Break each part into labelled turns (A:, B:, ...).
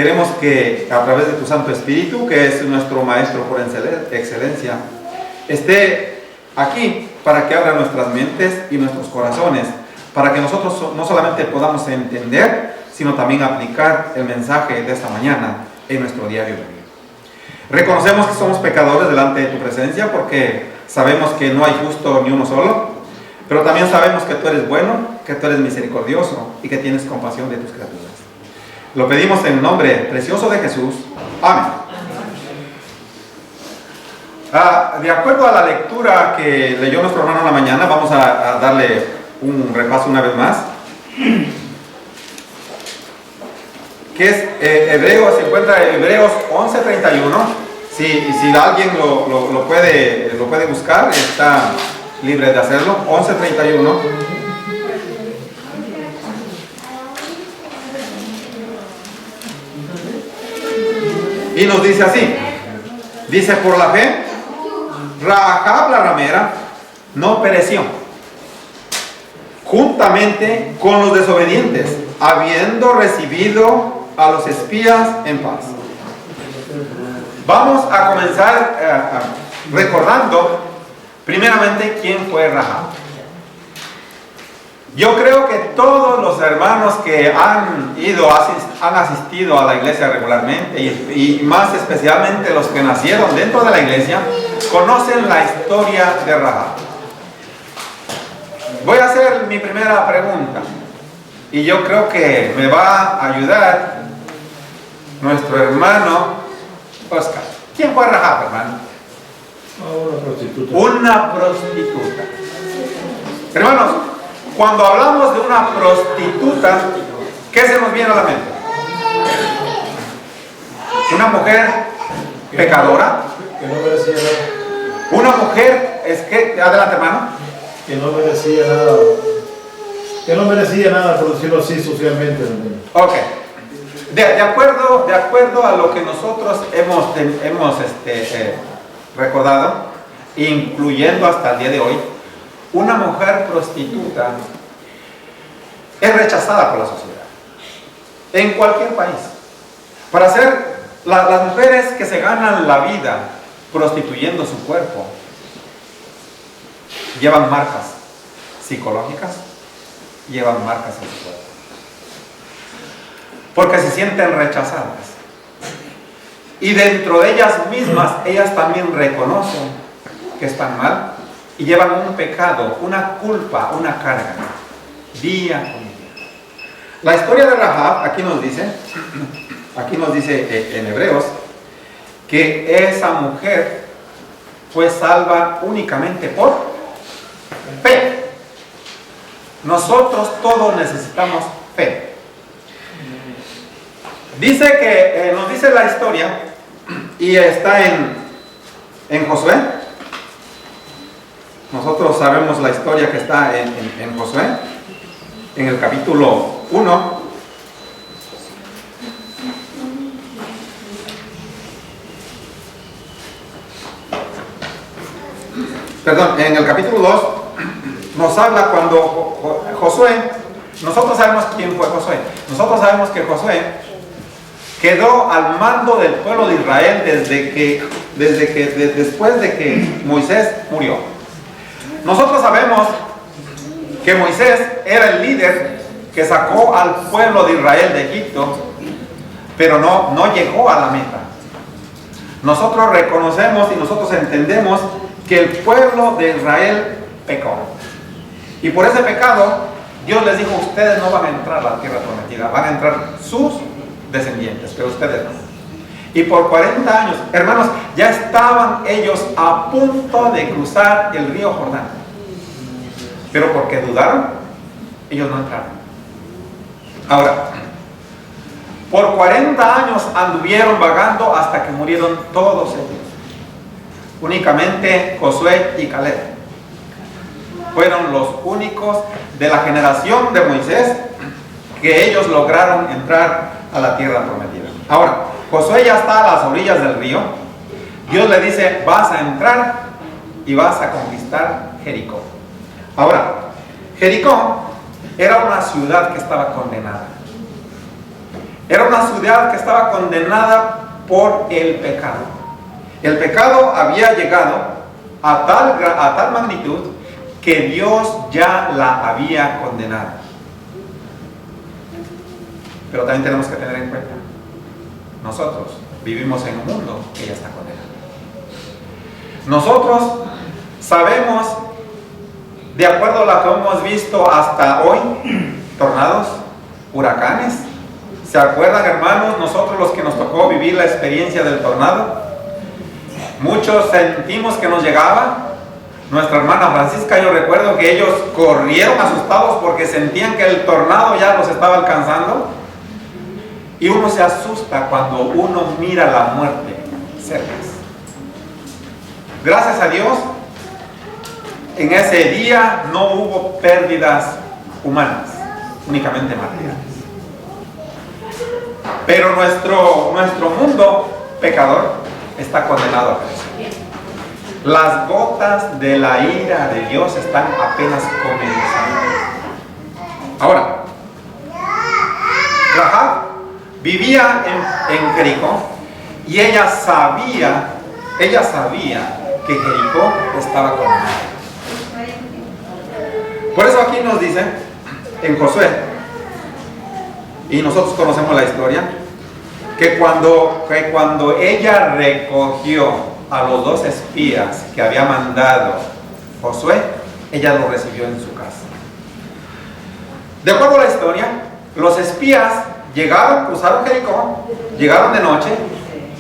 A: Queremos que a través de tu Santo Espíritu, que es nuestro Maestro por excelencia, esté aquí para que abra nuestras mentes y nuestros corazones, para que nosotros no solamente podamos entender, sino también aplicar el mensaje de esta mañana en nuestro diario vivir. Reconocemos que somos pecadores delante de tu presencia, porque sabemos que no hay justo ni uno solo, pero también sabemos que tú eres bueno, que tú eres misericordioso y que tienes compasión de tus criaturas. Lo pedimos en el nombre precioso de Jesús. Amén. De acuerdo a la lectura que leyó nuestro hermano en la mañana, vamos a darle un repaso una vez más. Que es Hebreos, se encuentra en Hebreos 11:31. Si alguien lo puede buscar, está libre de hacerlo. 11:31. Y nos dice así, dice: por la fe, Rahab la ramera no pereció, juntamente con los desobedientes, habiendo recibido a los espías en paz. Vamos a comenzar recordando primeramente quién fue Rahab. Yo creo que todos los hermanos que han asistido a la iglesia regularmente y más especialmente los que nacieron dentro de la iglesia, conocen la historia de Rahab. Voy a hacer mi primera pregunta y yo creo que me va a ayudar nuestro hermano Oscar. ¿Quién fue Rahab, hermano?
B: Una prostituta.
A: Una prostituta. Hermanos, cuando hablamos de una prostituta, ¿qué se nos viene a la mente? Una mujer pecadora.
B: Que no merecía nada.
A: Una mujer, adelante, hermano.
B: Que no merecía nada. Que no merecía nada, por decirlo así, socialmente.
A: Ok. De acuerdo a lo que nosotros hemos recordado, incluyendo hasta el día de hoy, una mujer prostituta es rechazada por la sociedad, en cualquier país. Para ser las mujeres que se ganan la vida prostituyendo su cuerpo, llevan marcas psicológicas, llevan marcas en su cuerpo, porque se sienten rechazadas. Y dentro de ellas mismas, ellas también reconocen que están mal y llevan un pecado, una culpa, una carga, día con día. La historia de Rahab, aquí nos dice en Hebreos, que esa mujer fue salva únicamente por fe. Nosotros todos necesitamos fe. Dice que, nos dice la historia, y está en Josué. Nosotros sabemos la historia que está en Josué, en el capítulo 1. Perdón, en el capítulo 2 nos habla cuando Josué, nosotros sabemos quién fue Josué. Nosotros sabemos que Josué quedó al mando del pueblo de Israel después de que Moisés murió. Nosotros sabemos que Moisés era el líder que sacó al pueblo de Israel de Egipto, pero no llegó a la meta. Nosotros reconocemos y nosotros entendemos que el pueblo de Israel pecó. Y por ese pecado, Dios les dijo: ustedes no van a entrar a la tierra prometida, van a entrar sus descendientes, pero ustedes no. Y por 40 años, hermanos, ya estaban ellos a punto de cruzar el río Jordán. Pero porque dudaron, ellos no entraron. Ahora, por 40 años anduvieron vagando hasta que murieron todos ellos. Únicamente Josué y Caleb fueron los únicos de la generación de Moisés que ellos lograron entrar a la tierra prometida. Ahora, Josué ya está a las orillas del río. Dios le dice: vas a entrar y vas a conquistar Jericó. Ahora, Jericó era una ciudad que estaba condenada. Era una ciudad que estaba condenada por el pecado. El pecado había llegado a tal magnitud que Dios ya la había condenado. Pero también tenemos que tener en cuenta, nosotros vivimos en un mundo que ya está condenado. Nosotros sabemos, de acuerdo a lo que hemos visto hasta hoy, tornados, huracanes. ¿Se acuerdan, hermanos, nosotros los que nos tocó vivir la experiencia del tornado? Muchos sentimos que nos llegaba. Nuestra hermana Francisca, yo recuerdo que ellos corrieron asustados porque sentían que el tornado ya los estaba alcanzando. Y uno se asusta cuando uno mira la muerte cerca. Gracias a Dios, en ese día no hubo pérdidas humanas, únicamente materiales. Pero nuestro mundo pecador está condenado a perecer. Las gotas de la ira de Dios están apenas comenzando. Ahora, Rahab vivía en Jericó y ella sabía que Jericó estaba condenado. Por eso aquí nos dice en Josué, y nosotros conocemos la historia, que cuando ella recogió a los 2 espías que había mandado Josué, ella los recibió en su casa. De acuerdo a la historia, los espías cruzaron Jericó, llegaron de noche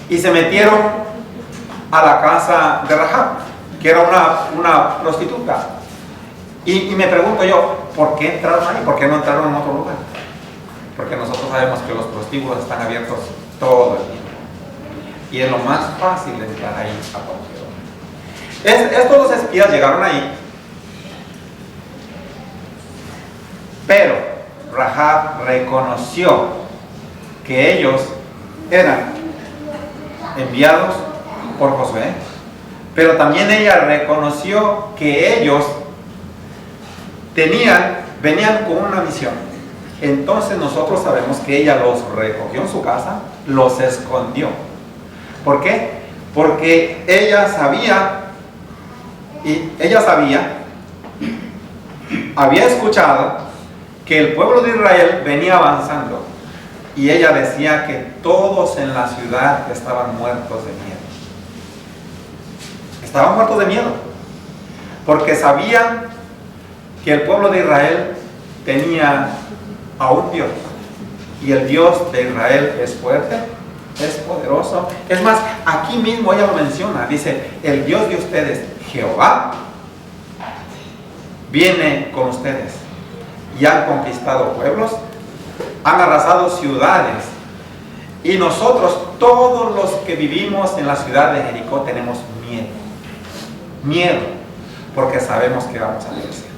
A: y se metieron a la casa de Rahab, que era una prostituta. Y me pregunto yo, ¿por qué entraron ahí? ¿Por qué no entraron en otro lugar? Porque nosotros sabemos que los prostíbulos están abiertos todo el tiempo. Y es lo más fácil de entrar ahí a cualquier hora. Estos 2 espías llegaron ahí, pero Rahab reconoció que ellos eran enviados por Josué, pero también ella reconoció que ellos venían con una misión. Entonces nosotros sabemos que ella los recogió en su casa, los escondió. ¿Por qué? Porque ella había escuchado que el pueblo de Israel venía avanzando y ella decía que todos en la ciudad estaban muertos de miedo. Estaban muertos de miedo porque sabían que el pueblo de Israel tenía a un Dios, y el Dios de Israel es fuerte, es poderoso. Es más, aquí mismo ella lo menciona, dice, el Dios de ustedes, Jehová, viene con ustedes y han conquistado pueblos, han arrasado ciudades, y nosotros, todos los que vivimos en la ciudad de Jericó, tenemos miedo, porque sabemos que vamos a perecer.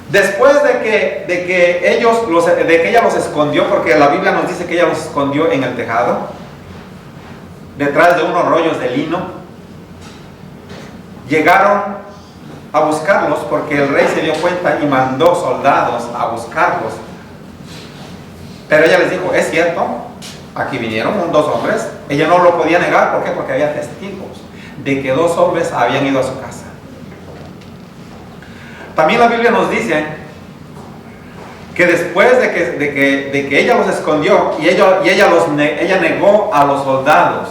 A: Después de que ella los escondió, porque la Biblia nos dice que ella los escondió en el tejado, detrás de unos rollos de lino, llegaron a buscarlos porque el rey se dio cuenta y mandó soldados a buscarlos. Pero ella les dijo, es cierto, aquí vinieron 2 hombres. Ella no lo podía negar, ¿por qué? Porque había testigos de que 2 hombres habían ido a su casa. También la Biblia nos dice que después de que ella los escondió y ella negó a los soldados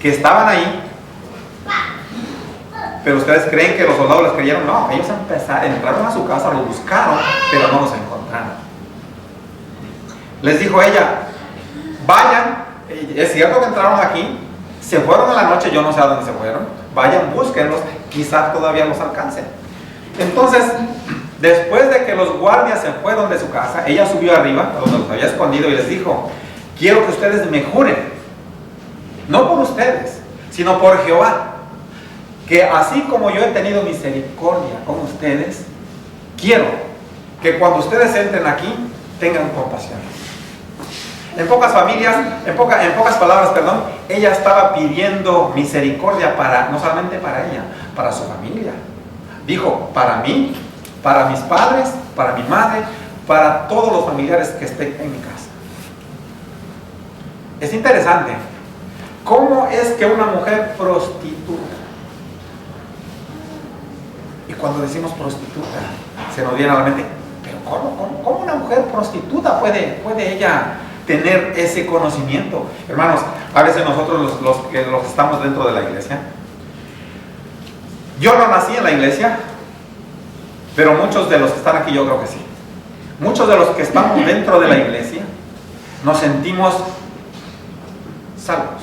A: que estaban ahí, pero ustedes creen que los soldados les creyeron. No, ellos entraron a su casa, los buscaron, pero no los encontraron. Les dijo ella, vayan, es cierto que entraron aquí, se fueron en la noche, yo no sé a dónde se fueron, vayan, búsquenlos, quizás todavía los alcancen. Entonces, después de que los guardias se fueron de su casa, ella subió arriba, donde los había escondido, y les dijo, quiero que ustedes me juren, no por ustedes, sino por Jehová, que así como yo he tenido misericordia con ustedes, quiero que cuando ustedes entren aquí, tengan compasión. En pocas palabras, ella estaba pidiendo misericordia no solamente para ella, para su familia. Dijo, para mí, para mis padres, para mi madre, para todos los familiares que estén en mi casa. Es interesante, ¿cómo es que una mujer prostituta? Y cuando decimos prostituta, se nos viene a la mente, pero ¿cómo una mujer prostituta puede ella tener ese conocimiento? Hermanos, a veces nosotros los que estamos dentro de la iglesia, yo no nací en la iglesia, pero muchos de los que están aquí yo creo que sí. Muchos de los que estamos dentro de la iglesia nos sentimos salvos.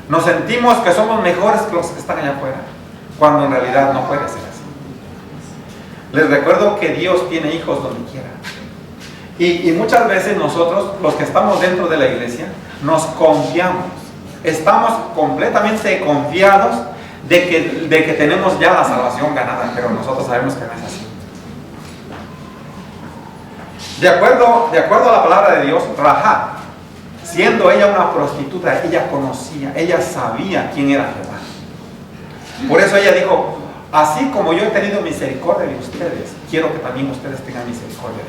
A: Nos sentimos que somos mejores que los que están allá afuera, cuando en realidad no puede ser así. Les recuerdo que Dios tiene hijos donde quiera. Y muchas veces nosotros, los que estamos dentro de la iglesia, nos confiamos. Estamos completamente confiados de que tenemos ya la salvación ganada, pero nosotros sabemos que no es así. De acuerdo a la palabra de Dios, Rahab, siendo ella una prostituta, ella conocía, ella sabía quién era Jehová. Por eso ella dijo, así como yo he tenido misericordia de ustedes, quiero que también ustedes tengan misericordia de mí.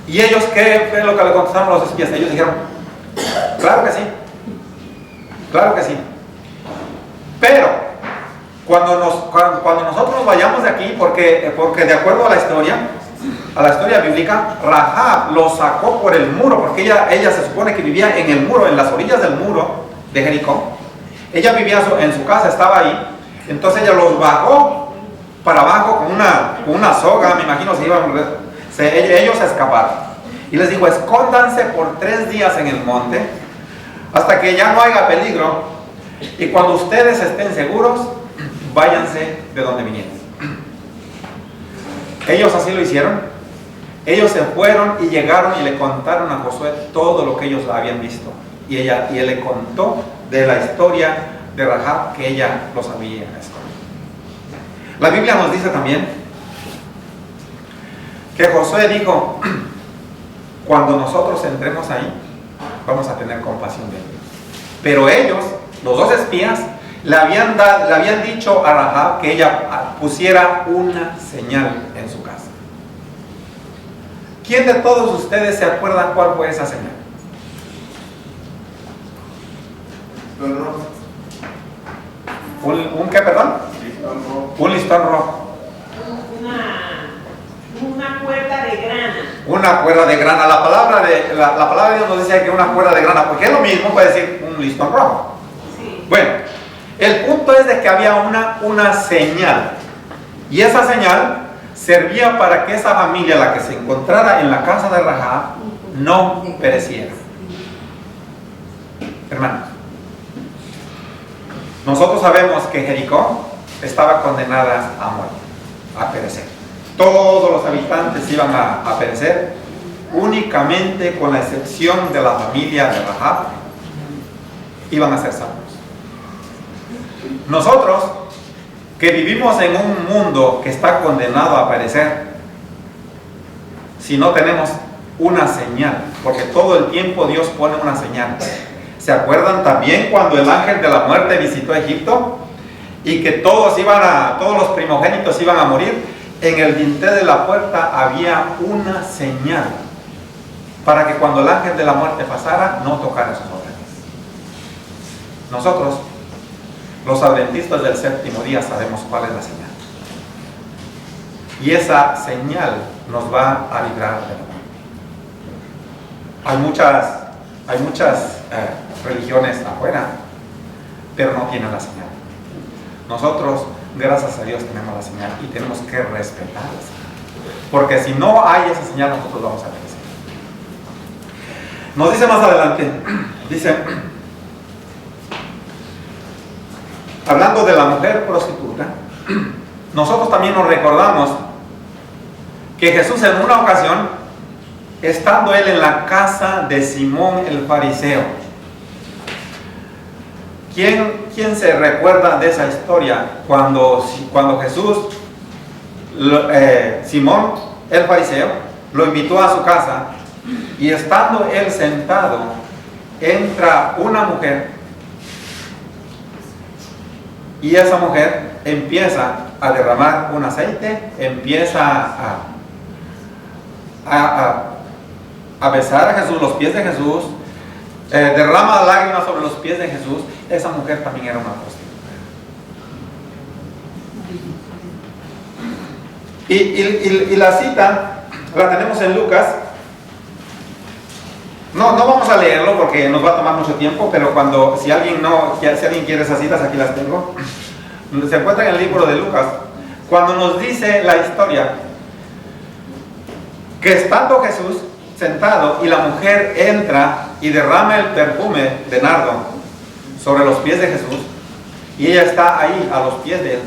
A: ¿Y ellos qué fue lo que le contestaron los espías? Ellos dijeron, claro que sí, claro que sí. Pero cuando nosotros nos vayamos de aquí, porque de acuerdo a la historia bíblica, Rahab lo sacó por el muro, porque ella se supone que vivía en el muro, en las orillas del muro de Jericó. Ella vivía en su casa, estaba ahí. Entonces ella los bajó para abajo con una soga, me imagino ellos se escaparon. Y les dijo, escóndanse por 3 días en el monte, hasta que ya no haya peligro. Y cuando ustedes estén seguros, váyanse de donde vinieron. Ellos así lo hicieron. Ellos se fueron y llegaron y le contaron a Josué todo lo que ellos habían visto. Y él le contó de la historia de Rahab que ella lo sabía. La Biblia nos dice también que Josué dijo, cuando nosotros entremos ahí, vamos a tener compasión de ellos. Pero ellos, los 2 espías, le habían dicho a Rahab que ella pusiera una señal en su casa. ¿Quién de todos ustedes se acuerda cuál fue esa señal? ¿Un qué, perdón? Un listón rojo.
C: Una cuerda de grana.
A: Una cuerda de grana. La palabra de Dios nos dice que una cuerda de grana, porque es lo mismo, puede decir un listón rojo.
C: Sí.
A: Bueno, el punto es de que había una señal. Y esa señal servía para que esa familia, la que se encontrara en la casa de Rahab, no pereciera. Hermanos, nosotros sabemos que Jericó estaba condenada a muerte, a perecer. Todos los habitantes iban a perecer, únicamente con la excepción de la familia de Rahab, iban a ser salvos. Nosotros, que vivimos en un mundo que está condenado a perecer, si no tenemos una señal, porque todo el tiempo Dios pone una señal. ¿Se acuerdan también cuando el ángel de la muerte visitó Egipto? Y que todos los primogénitos iban a morir. En el dintel de la puerta había una señal para que cuando el ángel de la muerte pasara, no tocara sus orejas. Nosotros, los adventistas del 7º día, sabemos cuál es la señal. Y esa señal nos va a librar de la muerte. Hay muchas religiones afuera, pero no tienen la señal. Nosotros, gracias a Dios, tenemos la señal y tenemos que respetar la señal, porque si no hay esa señal, nosotros vamos a perecer. Nos dice más adelante, dice, hablando de la mujer prostituta, nosotros también nos recordamos que Jesús en una ocasión, estando él en la casa de Simón el fariseo, ¿quién se recuerda de esa historia? Cuando Jesús, Simón el fariseo, lo invitó a su casa, y estando él sentado, entra una mujer, y esa mujer empieza a derramar un aceite, empieza a besar a Jesús, los pies de Jesús, derrama lágrimas sobre los pies de Jesús. Esa mujer también era una prostituta. Y la cita la tenemos en Lucas. No vamos a leerlo porque nos va a tomar mucho tiempo, pero si alguien quiere esas citas, aquí las tengo. Se encuentra en el libro de Lucas, cuando nos dice la historia que estando Jesús sentado y la mujer entra y derrama el perfume de nardo sobre los pies de Jesús, y ella está ahí a los pies de él.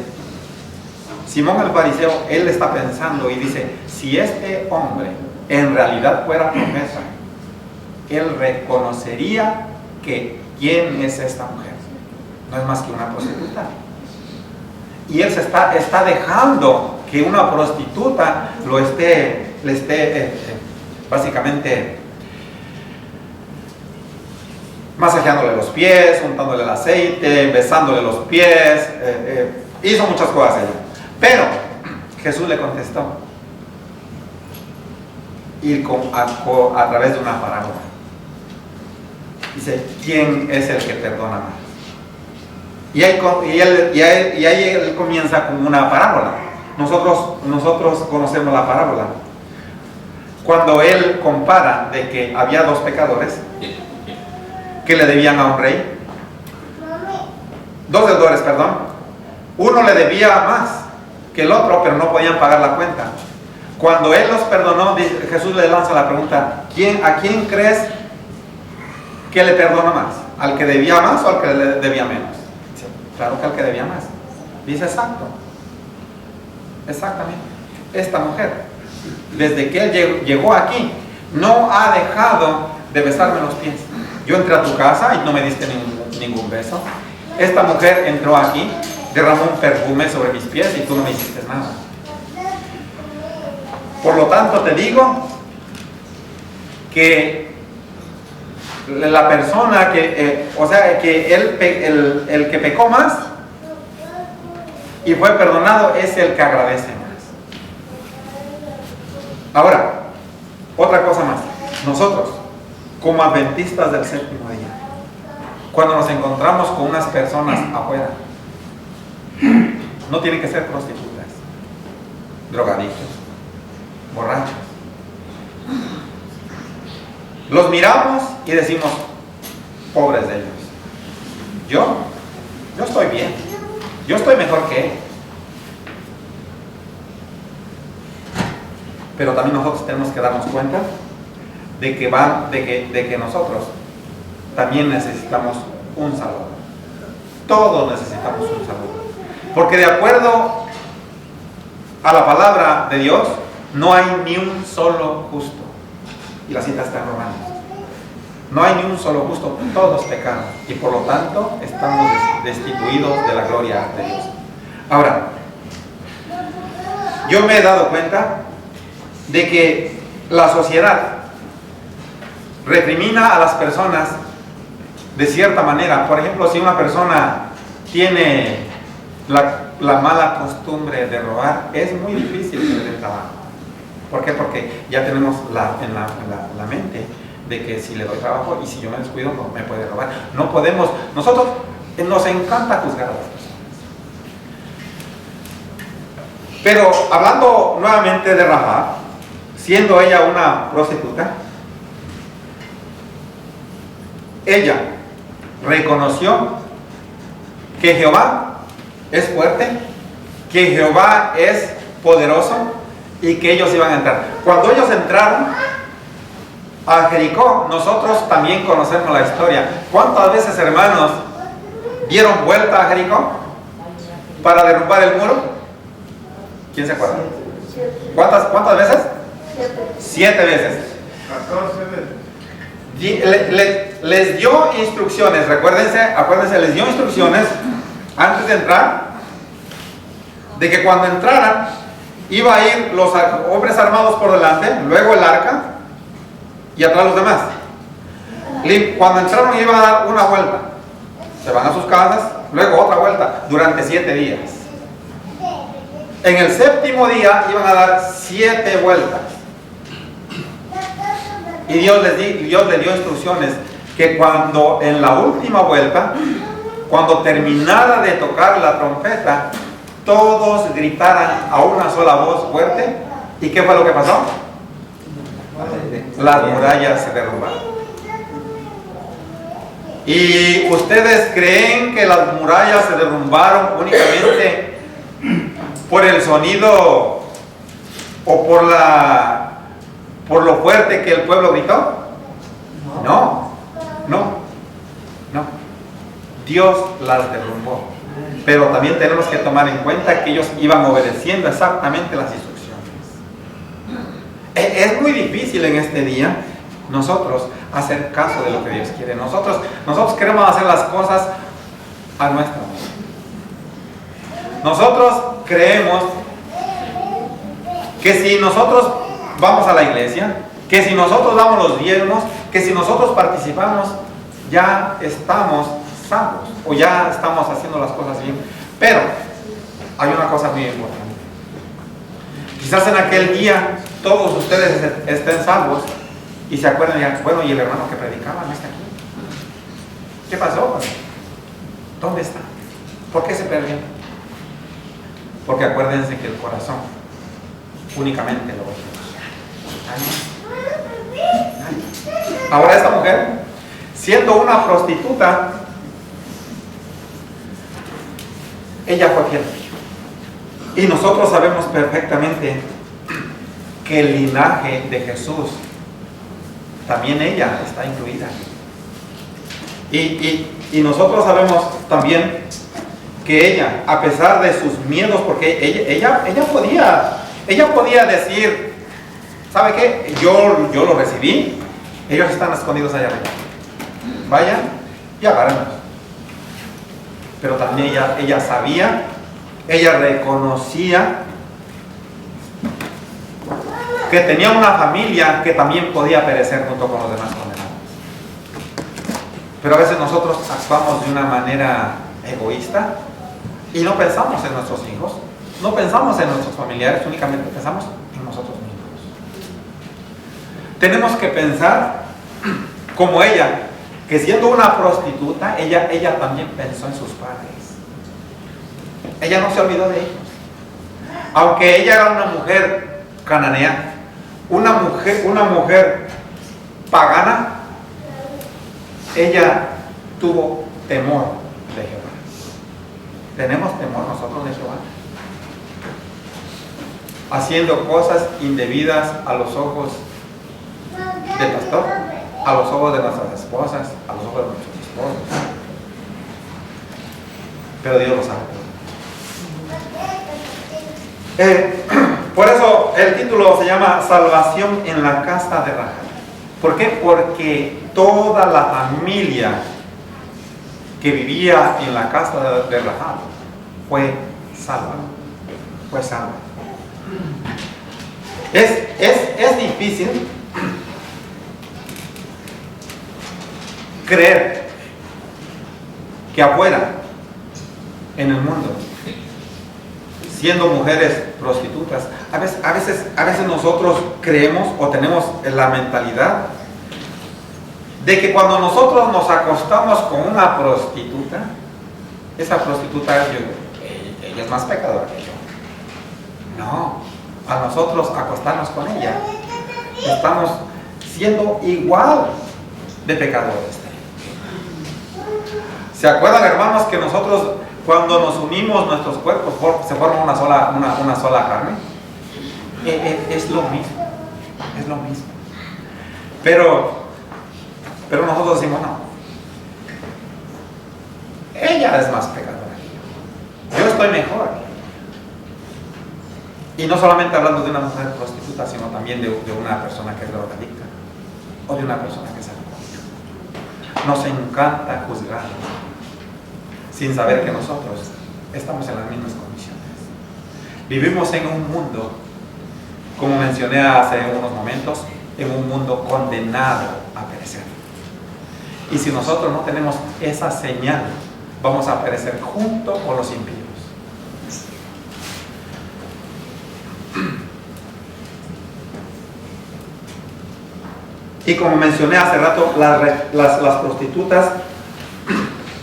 A: Simón el fariseo, él está pensando y dice: si este hombre en realidad fuera profeta, él reconocería que quién es esta mujer. No es más que una prostituta. Y él está dejando que una prostituta le esté básicamente masajeándole los pies, untándole el aceite, besándole los pies. Hizo muchas cosas ella. Pero Jesús le contestó, y a través de una parábola. Dice: ¿quién es el que perdona más? Y ahí él comienza con una parábola. Nosotros conocemos la parábola. Cuando él compara de que había dos pecadores que le debían a un rey, dos deudores, perdón. Uno le debía más que el otro, pero no podían pagar la cuenta. Cuando él los perdonó, Jesús le lanza la pregunta: ¿a quién crees que le perdona más? ¿Al que debía más o al que le debía menos? Dice: claro que al que debía más. Dice: exactamente. Esta mujer, desde que él llegó aquí, no ha dejado de besarme los pies. Yo entré a tu casa y no me diste ningún beso. Esta mujer entró aquí, derramó un perfume sobre mis pies y tú no me hiciste nada. Por lo tanto te digo que la persona que, el que pecó más y fue perdonado es el que agradece más. Ahora, otra cosa más. Nosotros, como adventistas del séptimo día, cuando nos encontramos con unas personas afuera, no tienen que ser prostitutas, drogadictos, borrachos. Los miramos y decimos: pobres de ellos. Yo estoy bien. Yo estoy mejor que él. Pero también nosotros tenemos que darnos cuenta de que nosotros también necesitamos un Salvador. Todos necesitamos un Salvador. Porque de acuerdo a la palabra de Dios, no hay ni un solo justo. Y la cita está en Romanos. No hay ni un solo justo, todos pecaron. Y por lo tanto, estamos destituidos de la gloria de Dios. Ahora, yo me he dado cuenta de que la sociedad recrimina a las personas de cierta manera. Por ejemplo, si una persona tiene la mala costumbre de robar, es muy difícil que le den trabajo. ¿Por qué? Porque ya tenemos en la mente de que si le doy trabajo y si yo me descuido, no me puede robar. No podemos, nosotros nos encanta juzgar a las personas. Pero hablando nuevamente de Rahab, siendo ella una prostituta, ella reconoció que Jehová es fuerte, que Jehová es poderoso y que ellos iban a entrar. Cuando ellos entraron a Jericó, nosotros también conocemos la historia. ¿Cuántas veces, hermanos, dieron vuelta a Jericó para derrumbar el muro? ¿Quién se acuerda? ¿Cuántas veces? 7 veces.
B: 14 veces.
A: Les dio instrucciones, acuérdense, les dio instrucciones antes de entrar, de que cuando entraran iba a ir los hombres armados por delante, luego el arca y atrás los demás. Cuando entraron iban a dar una vuelta, se van a sus casas, luego otra vuelta durante 7 días. En el séptimo día iban a dar 7 vueltas. Y Dios les dio instrucciones que cuando en la última vuelta, cuando terminara de tocar la trompeta, todos gritaran a una sola voz fuerte. ¿Y qué fue lo que pasó? Las murallas se derrumbaron. ¿Y ustedes creen que las murallas se derrumbaron únicamente por el sonido o por lo fuerte que el pueblo gritó? No. Dios las derrumbó. Pero también tenemos que tomar en cuenta que ellos iban obedeciendo exactamente las instrucciones. Es muy difícil en este día nosotros hacer caso de lo que Dios quiere. Nosotros queremos hacer las cosas a nuestra manera. Nosotros creemos que si nosotros vamos a la iglesia, que si nosotros damos los diezmos, que si nosotros participamos, ya estamos salvos o ya estamos haciendo las cosas bien. Pero hay una cosa muy importante. Quizás en aquel día todos ustedes estén salvos y se acuerdan ya, bueno, y el hermano que predicaba no está aquí. ¿Qué pasó? ¿Dónde está? ¿Por qué se perdió? Porque acuérdense que el corazón únicamente lo ve Dios. Ahora esta mujer, siendo una prostituta, ella fue fiel. Y nosotros sabemos perfectamente que el linaje de Jesús, también ella está incluida. Y nosotros sabemos también que ella, a pesar de sus miedos, porque ella podía decir, ¿sabe qué? Yo lo recibí, ellos están escondidos allá arriba. Vayan y agárrenlos. Pero también ella sabía, ella reconocía que tenía una familia que también podía perecer junto con los demás condenados. Pero a veces nosotros actuamos de una manera egoísta y no pensamos en nuestros hijos, no pensamos en nuestros familiares, únicamente pensamos en nosotros mismos. Tenemos que pensar como ella, que siendo una prostituta, ella también pensó en sus padres. Ella no se olvidó de ellos. Aunque ella era una mujer cananea, una mujer pagana, ella tuvo temor de Jehová. ¿Tenemos temor nosotros de Jehová? Haciendo cosas indebidas a los ojos del pastor, a los ojos de nuestras esposas, a los ojos de nuestros esposos. Pero Dios lo sabe. Por eso el título se llama Salvación en la casa de Rahab. ¿Por qué? Porque toda la familia que vivía en la casa de Rahab fue salva. Fue salva. Es difícil creer que afuera, en el mundo, siendo mujeres prostitutas, a veces nosotros creemos o tenemos la mentalidad de que cuando nosotros nos acostamos con una prostituta, esa prostituta ella es más pecadora que yo. No, a nosotros acostarnos con ella, estamos siendo igual de pecadores. ¿Se acuerdan, hermanos, que nosotros cuando nos unimos nuestros cuerpos se forma una sola carne? Es lo mismo, es lo mismo. Pero nosotros decimos no. Ella es más pecadora que yo. Yo estoy mejor. Y no solamente hablando de una mujer prostituta, sino también de una persona que es drogadicta o de una persona que es alcohólica. Nos encanta juzgar sin saber que nosotros estamos en las mismas condiciones. Vivimos en un mundo, como mencioné hace unos momentos, en un mundo condenado a perecer. Y si nosotros no tenemos esa señal, vamos a perecer junto con los impíos. Y como mencioné hace rato, las prostitutas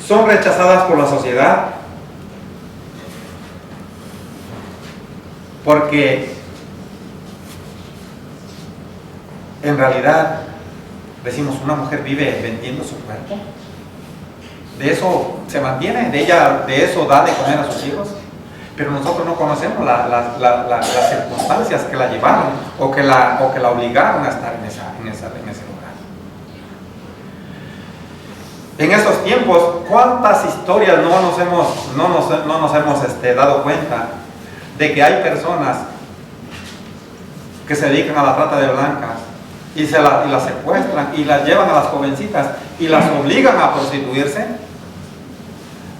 A: son rechazadas por la sociedad porque en realidad decimos, una mujer vive vendiendo su cuerpo, de eso se mantiene, de eso da de comer a sus hijos, pero nosotros no conocemos las circunstancias que la llevaron o que la obligaron a estar en ese lugar. En esos tiempos, ¿cuántas historias no nos hemos dado cuenta de que hay personas que se dedican a la trata de blancas y las secuestran y las llevan a las jovencitas y las obligan a prostituirse?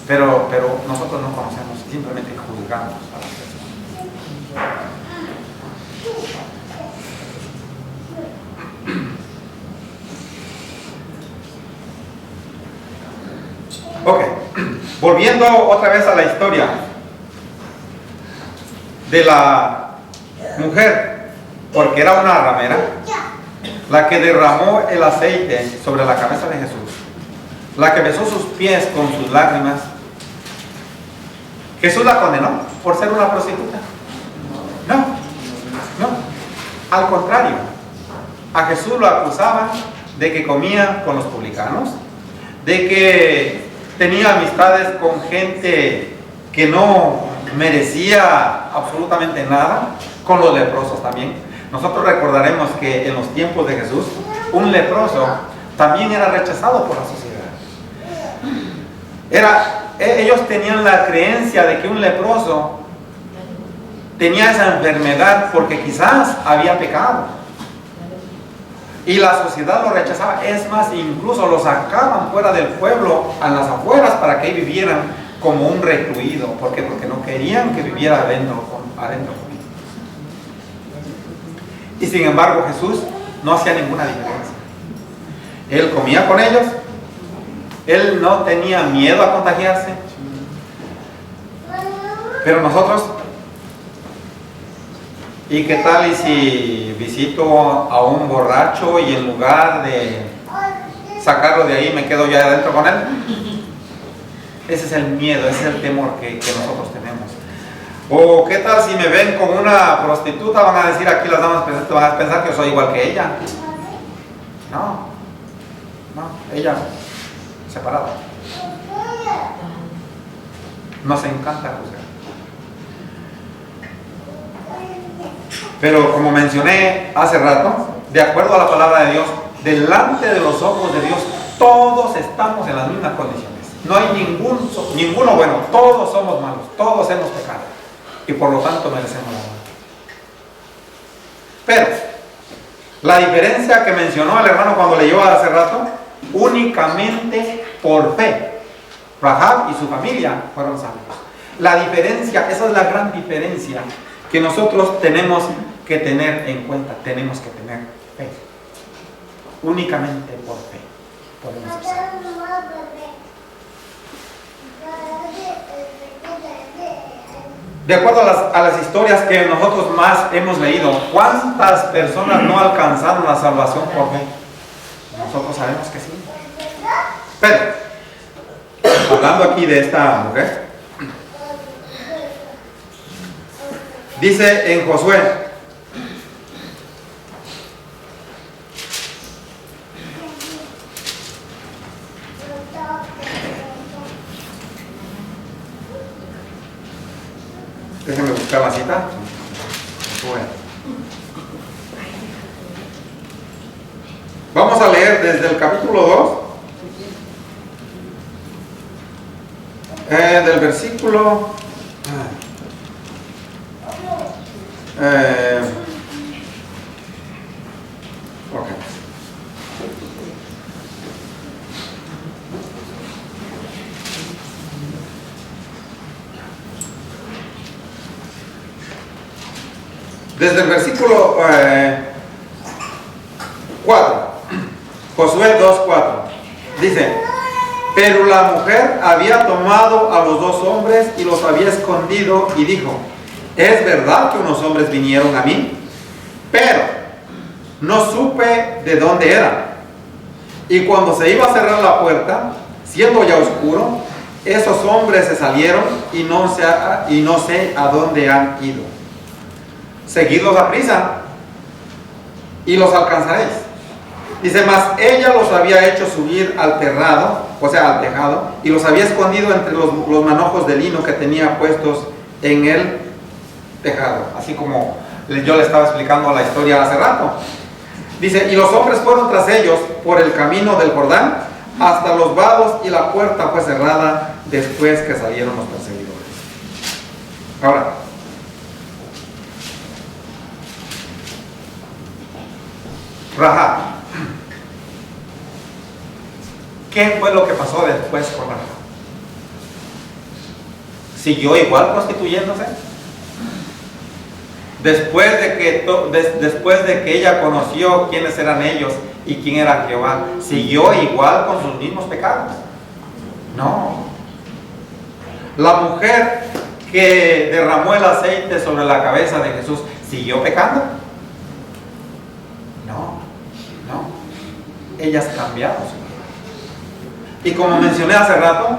A: Pero nosotros no conocemos, simplemente juzgamos a las personas. Ok, volviendo otra vez a la historia de la mujer, porque era una ramera, la que derramó el aceite sobre la cabeza de Jesús, la que besó sus pies con sus lágrimas. ¿Jesús la condenó por ser una prostituta? No. Al contrario, a Jesús lo acusaban de que comía con los publicanos, de que tenía amistades con gente que no merecía absolutamente nada, con los leprosos también. Nosotros recordaremos que en los tiempos de Jesús, un leproso también era rechazado por la sociedad. Ellos tenían la creencia de que un leproso tenía esa enfermedad porque quizás había pecado. Y la sociedad lo rechazaba. Es más, incluso lo sacaban fuera del pueblo, a las afueras, para que vivieran como un recluido. ¿Por qué? Porque no querían que viviera adentro con ellos. Y sin embargo, Jesús no hacía ninguna diferencia. Él comía con ellos. Él no tenía miedo a contagiarse. Pero nosotros, ¿y qué tal y si visito a un borracho y en lugar de sacarlo de ahí me quedo ya adentro con él? Ese es el miedo, ese es el temor que nosotros tenemos. O qué tal si me ven con una prostituta, van a decir aquí las damas presentes, van a pensar que yo soy igual que ella. No, ella separada. Nos encanta juzgar. Pero como mencioné hace rato, de acuerdo a la palabra de Dios, delante de los ojos de Dios, todos estamos en las mismas condiciones. No hay ninguno bueno, todos somos malos, todos hemos pecado y por lo tanto merecemos la muerte. Pero la diferencia que mencionó el hermano cuando leyó hace rato, únicamente por fe, Rahab y su familia fueron salvos. La diferencia, esa es la gran diferencia que nosotros tenemos que tener en cuenta. Tenemos que tener fe. Únicamente por fe podemos ser salvos. De acuerdo a las historias que nosotros más hemos leído, ¿cuántas personas no alcanzaron la salvación por fe? Nosotros sabemos que sí. Pero, hablando aquí de esta mujer, dice en Josué, déjenme buscar la cita. Vamos a leer desde el capítulo 2, del versículo desde el versículo 4, Josué 2:4, dice: pero la mujer había tomado a los dos hombres y los había escondido y dijo: es verdad que unos hombres vinieron a mí, pero no supe de dónde era. Y cuando se iba a cerrar la puerta, siendo ya oscuro, esos hombres se salieron y no sé a dónde han ido. Seguidlos a prisa y los alcanzaréis. Dice, mas ella los había hecho subir al terrado, o sea, al tejado, y los había escondido entre los manojos de lino que tenía puestos en el tejado. Así como yo le estaba explicando la historia hace rato. Dice, y los hombres fueron tras ellos por el camino del Jordán hasta los vados, y la puerta fue cerrada después que salieron los perseguidores. Ahora, Rahab. ¿Qué fue lo que pasó después con Rahab? ¿Siguió igual prostituyéndose? Después de que ella conoció quiénes eran ellos y quién era Jehová, ¿siguió igual con sus mismos pecados? No. La mujer que derramó el aceite sobre la cabeza de Jesús, ¿siguió pecando? No. Ellas cambiaron su vida. Y como mencioné hace rato,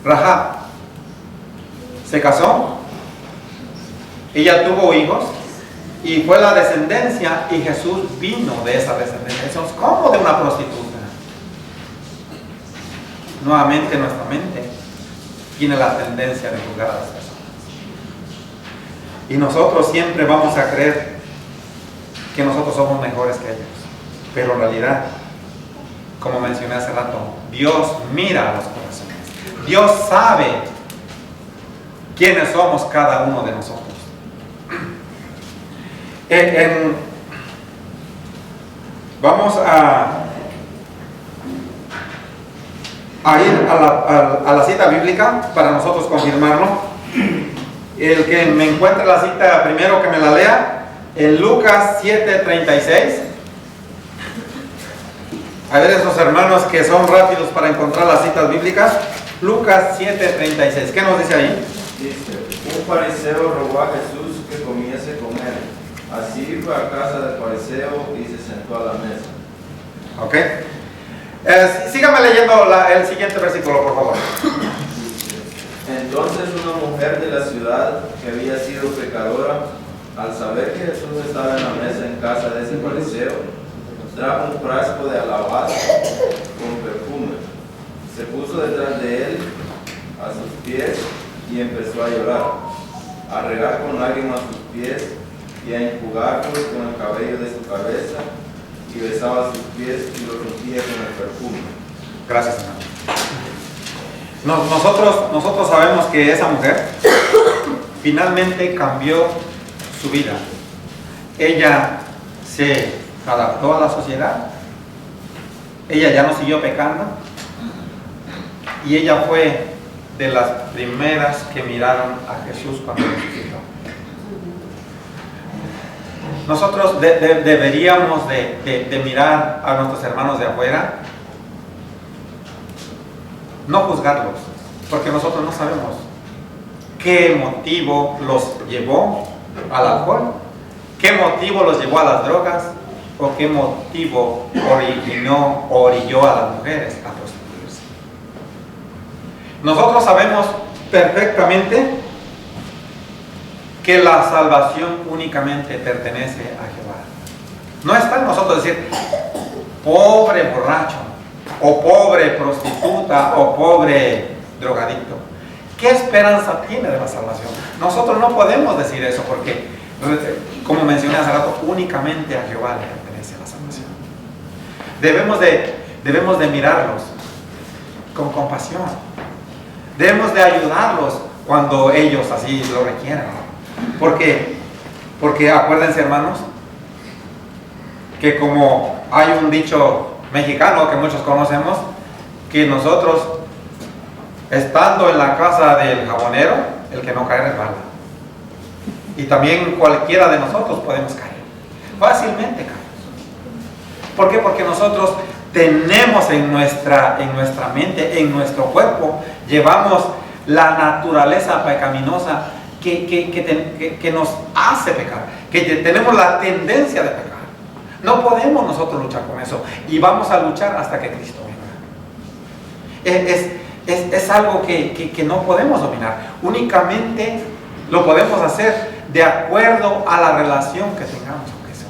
A: Rahab se casó, ella tuvo hijos y fue la descendencia, y Jesús vino de esa descendencia. Decimos, ¿cómo de una prostituta? Nuevamente nuestra mente tiene la tendencia de juzgar a las personas, y nosotros siempre vamos a creer que nosotros somos mejores que ellos, pero en realidad, como mencioné hace rato, Dios mira a los corazones. Dios sabe quiénes somos cada uno de nosotros. Vamos a ir a la cita bíblica para nosotros confirmarlo. El que me encuentre la cita primero, que me la lea. En Lucas 7:36. A ver, esos hermanos que son rápidos para encontrar las citas bíblicas. Lucas 7:36. ¿Qué nos dice ahí?
D: Dice, un fariseo rogó a Jesús que comiese con él. Así fue a casa del fariseo y se sentó a la mesa.
A: Ok. Sígame leyendo el siguiente versículo, por favor.
D: Entonces una mujer de la ciudad que había sido pecadora, al saber que Jesús estaba en la mesa en casa de ese fariseo, trajo un frasco de alabastro con perfume, se puso detrás de él a sus pies y empezó a llorar, a regar con lágrimas sus pies y a enjugarlos con el cabello de su cabeza, y besaba sus pies y los ungía con el perfume.
A: Gracias, hermano. Nosotros sabemos que esa mujer finalmente cambió su vida. Ella se adaptó a la sociedad, ella ya no siguió pecando, y ella fue de las primeras que miraron a Jesús cuando resucitó. Nosotros deberíamos de mirar a nuestros hermanos de afuera, no juzgarlos, porque nosotros no sabemos qué motivo los llevó al alcohol, qué motivo los llevó a las drogas, o qué motivo orilló a las mujeres a prostituirse. Nosotros sabemos perfectamente que la salvación únicamente pertenece a Jehová. No está en nosotros decir, pobre borracho, o pobre prostituta, o pobre drogadicto. ¿Qué esperanza tiene de la salvación? Nosotros no podemos decir eso, porque, como mencioné hace rato, únicamente a Jehová le pertenece la salvación. Debemos de mirarlos con compasión. Debemos de ayudarlos cuando ellos así lo requieran. Porque acuérdense, hermanos, que como hay un dicho mexicano que muchos conocemos, que nosotros, estando en la casa del jabonero, el que no cae resbala. Y también cualquiera de nosotros podemos caer. Fácilmente caemos. ¿Por qué? Porque nosotros tenemos en nuestra mente, en nuestro cuerpo, llevamos la naturaleza pecaminosa que nos hace pecar, que tenemos la tendencia de pecar. No podemos nosotros luchar con eso y vamos a luchar hasta que Cristo venga. Es algo que no podemos dominar. Únicamente lo podemos hacer de acuerdo a la relación que tengamos con Jesús.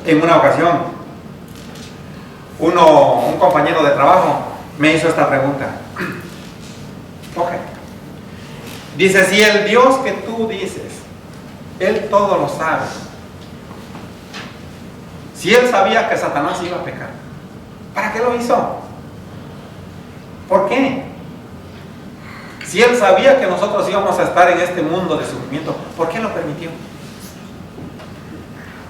A: En una ocasión, un compañero de trabajo me hizo esta pregunta. Ok. Dice, si el Dios que tú dices, Él todo lo sabe. Si Él sabía que Satanás iba a pecar, ¿para qué lo hizo? ¿Por qué? Si Él sabía que nosotros íbamos a estar en este mundo de sufrimiento, ¿por qué lo permitió?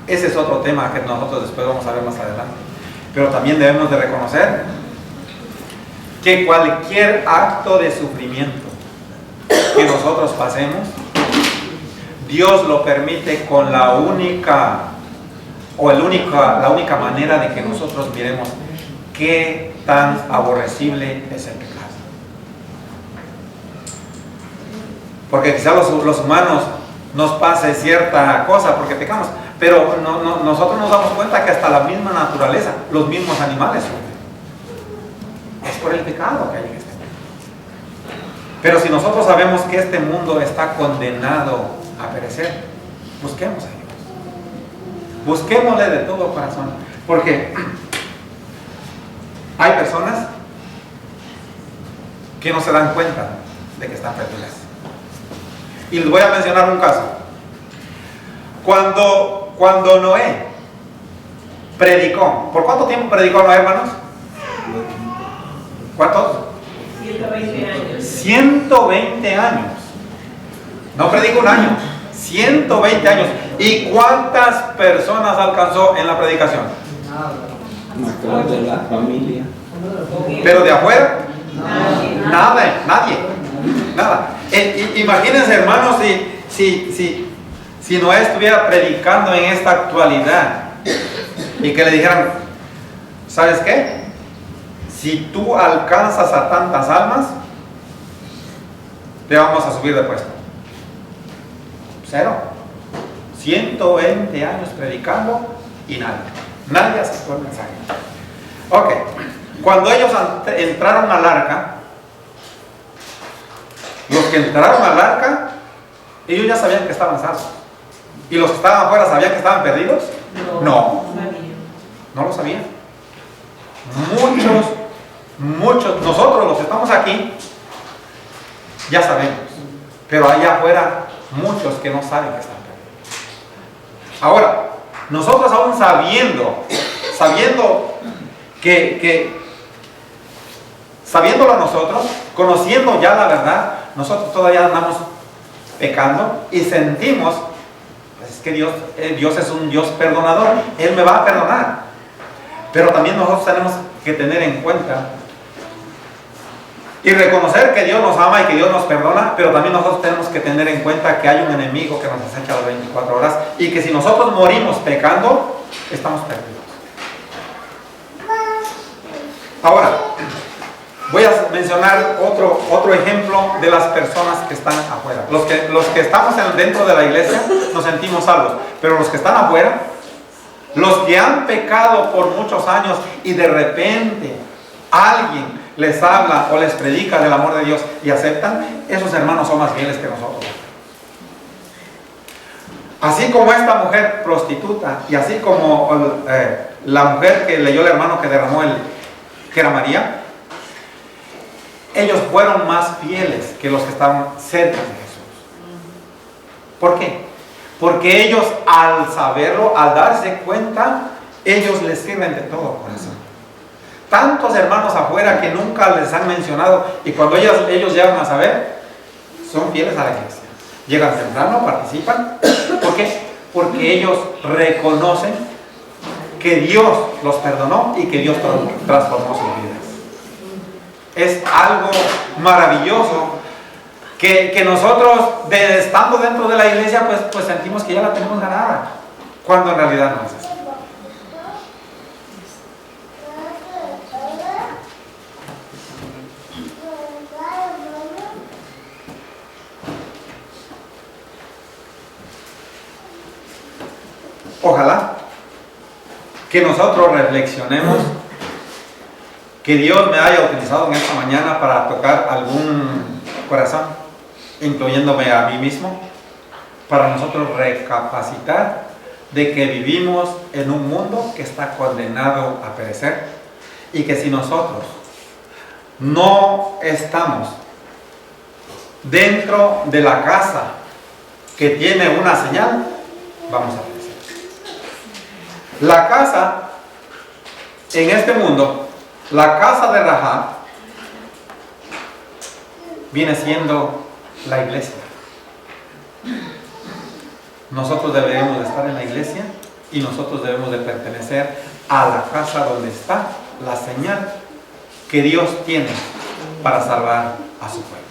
A: Ese es otro tema que nosotros después vamos a ver más adelante. Pero también debemos de reconocer que cualquier acto de sufrimiento que nosotros pasemos, Dios lo permite con la única manera de que nosotros miremos qué tan aborrecible es el pecado. Porque quizás los humanos nos pase cierta cosa porque pecamos, pero nosotros nos damos cuenta que hasta la misma naturaleza, los mismos animales sufren. Es por el pecado que hay en este mundo. Pero si nosotros sabemos que este mundo está condenado a perecer, busquemos a Dios. Busquémosle de todo corazón. Porque hay personas que no se dan cuenta de que están perdidas. Y les voy a mencionar un caso. Cuando Noé predicó, ¿por cuánto tiempo predicó Noé, hermanos? ¿Cuántos?
C: 120 años.
A: 120 años. No predicó un año, 120 años. ¿Y cuántas personas alcanzó en la predicación?
E: Nada. De la familia.
A: ¿Pero de afuera?
C: Nadie.
A: Nada. Imagínense, hermanos, si Noé estuviera predicando en esta actualidad y que le dijeran, ¿sabes qué? Si tú alcanzas a tantas almas, te vamos a subir de puesto. Cero. 120 años predicando y nadie aceptó el mensaje. Ok. Cuando ellos entraron al arca, los que entraron al arca, ellos ya sabían que estaban salvos. ¿Y los que estaban afuera sabían que estaban perdidos? No lo sabían. Muchos, nosotros los que estamos aquí, ya sabemos. Pero allá afuera, muchos que no saben que están perdidos. Ahora, nosotros aún sabiéndolo nosotros, conociendo ya la verdad, nosotros todavía andamos pecando y sentimos, pues es que Dios es un Dios perdonador, Él me va a perdonar. Pero también nosotros tenemos que tener en cuenta y reconocer que Dios nos ama y que Dios nos perdona, pero también nosotros tenemos que tener en cuenta que hay un enemigo que nos acecha las 24 horas y que si nosotros morimos pecando, estamos perdidos. Ahora, voy a mencionar otro ejemplo de las personas que están afuera. Los que estamos dentro de la iglesia nos sentimos salvos, pero los que están afuera, los que han pecado por muchos años y de repente alguien les habla o les predica del amor de Dios y aceptan, esos hermanos son más fieles que nosotros. Así como esta mujer prostituta y así como la mujer que leyó el hermano que derramó que era María, ellos fueron más fieles que los que estaban cerca de Jesús. ¿Por qué? Porque ellos al saberlo, al darse cuenta, ellos les sirven de todo corazón. Tantos hermanos afuera que nunca les han mencionado y cuando ellos llegan a saber, son fieles a la iglesia. Llegan temprano, participan. ¿Por qué? Porque ellos reconocen que Dios los perdonó y que Dios transformó sus vidas. Es algo maravilloso que nosotros, estando dentro de la iglesia, pues sentimos que ya la tenemos ganada, cuando en realidad no es así. que nosotros reflexionemos, que Dios me haya utilizado en esta mañana para tocar algún corazón, incluyéndome a mí mismo, para nosotros recapacitar de que vivimos en un mundo que está condenado a perecer y que si nosotros no estamos dentro de la casa que tiene una señal, vamos a perecer. La casa en este mundo, la casa de Rahab, viene siendo la iglesia. Nosotros debemos de estar en la iglesia y nosotros debemos de pertenecer a la casa donde está la señal que Dios tiene para salvar a su pueblo.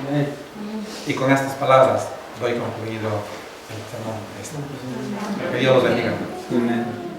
E: Amén.
A: Y con estas palabras doy concluido el sermón de esta. Que Dios los bendiga.
E: Amén.